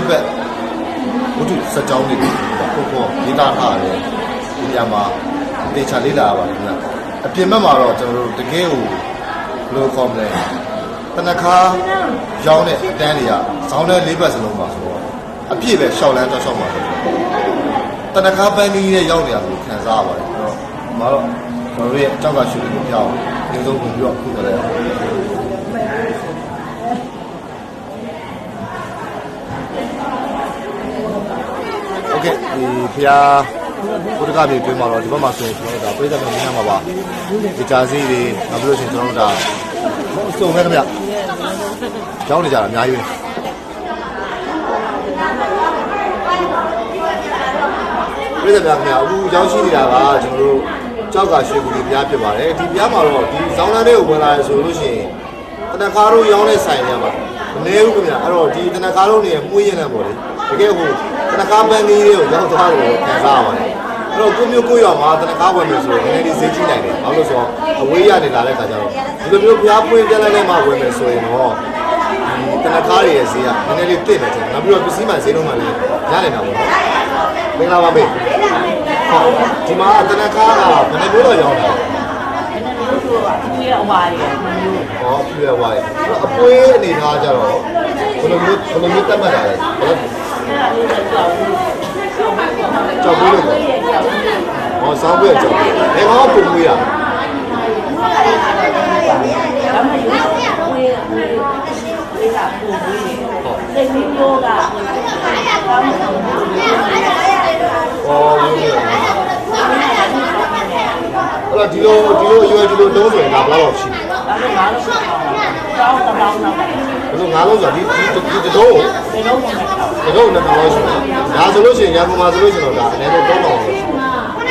ဘက်ဘုသူစကြောင်းလေးကိုပေါ့ဒေတာထားတယ်ဒီညမှာတေချာလေးလာပါတယ်ခင်ဗျအပြင်ဘက်မှာတော့ကျွန်တော်တို့တကယ်ကိုဘယ်လိုခေါ်မလဲတနခါရောင်းတဲ့အတန်းတွေကဇောင်းတဲ့၄ဘက်စလုံးပါဆိုတော့အပြည့်ပဲရှောက်လန်းတောက်လျှောက်ပါတနခါပန်းကြီးနဲ့ရောက်နေရလို့ခံစားရပါတယ်အဲ့တော့မတော့ကျွန်တော်ရဲ့အကြောက်ကရှုပ်ကိုပြောင်းဒီလိုဝင်ပြီးတော့ခုတယ်โอเคဒီဖျားဘုဒ္ဓဂါမြေတွင်းမှာတော့ဒီဘက်မှာဆိုရင်ကျွန်တော်တို့ဒါပြည်သက်တွေနေမှာပါဒီကြာစီတွေနောက်ပြီးလို့ရှိရင်ကျွန်တော်တို့ဒါအစုံပဲခင်ဗျကျောင်းနေကြတာအများကြီးပဲပြည်သက်များခင်ဗျအခုကျောင်းရှိနေတာကကျွန်တော်တို့ကြောက်ကရွှေကူကြီးပြားဖြစ်ပါတယ်ဒီပြားမှာတော့ဒီဇောင်းလန်းလေးကိုဝင်လာရဆိုလို့ရှိရင်တနခါတို့ရောင်းတဲ့ဆိုင်ရမှာမနေဘူးခင်ဗျအဲ့တော့ဒီတနခါတို့နေမှုရင်းနေပေါ့လေတကယ်ဟိုတနခါပန်းကြီးတွေကိုရောက်သွားတယ်ခံစားရပါတယ်အဲ့တော့ကိုမျိုးကိုရွာမှာတနခါဝင်မယ်ဆိုရင်နည်းနည်းဈေးကြီးနိုင်တယ်ဘာလို့လဲဆိုတော့အဝေးရနေလာတဲ့ခါကျတော့ဒီလိုမျိုးဖျားပွင့်ပြလိုက်တဲ့မှာဝင်မယ်ဆိုရင်တော့ဒီတနခါတွေရဲ့ဈေးကနည်းနည်းလေးတင့်တယ်တဲ့နောက်ပြီးတော့ပစ္စည်းမှဈေးလုံးမှလည်းရနေတာပေါ့မင်္ဂလာပါမေဒီမှာတနခါကဘယ်လိုတော့ရောက်တာပြည့်အဝါရယ်ဟောပြည့်အဝါရယ်အပွေးအနေထားကြတော့ဘယ်လိုမျိုးတတ်မှတ်တာလဲကြောက်ပြီးလို့ဟောစောင်းပြကြောက်ပြီးဘယ်ကောင်ပုံမွေးရအဲ့ဒီလိုရွယ်ဒီလိုလုံးဆိုရင်ဒါဘယ်လောက်ရှိလဲဘယ်လိုငါးလုံးဆိုဒီတုံးနဲ့တော့ရှိတယ်ဒါဆိုလို့ရှိရင်ရန်ကုန်မှာဆိုလို့ရှိရင်တော့ဒါအနည်းဆုံး3000လောက်ရှိတယ်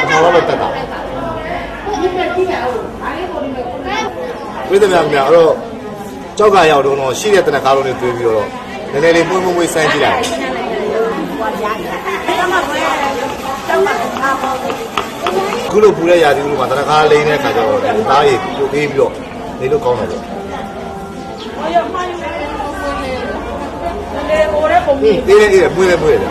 အထောင်လောက်ပဲတက်တာပြည်သူများခင်ဗျာအဲ့တော့ကြောက်ကရောက်တော့ရှိတဲ့တနခါလုံးတွေတွေးပြီးတော့နည်းနည်းလေးမွေးစမ်းကြည့်လိုက်ခုလိုပူတဲ့ရာသီဥတုမှာတနခါလိမ့်တဲ့ခါကျတော့သားရီပို့ပေးပြီးတော့နေလို့ကောင်းတယ်ပေါ့တေးတယ်မွေးတယ်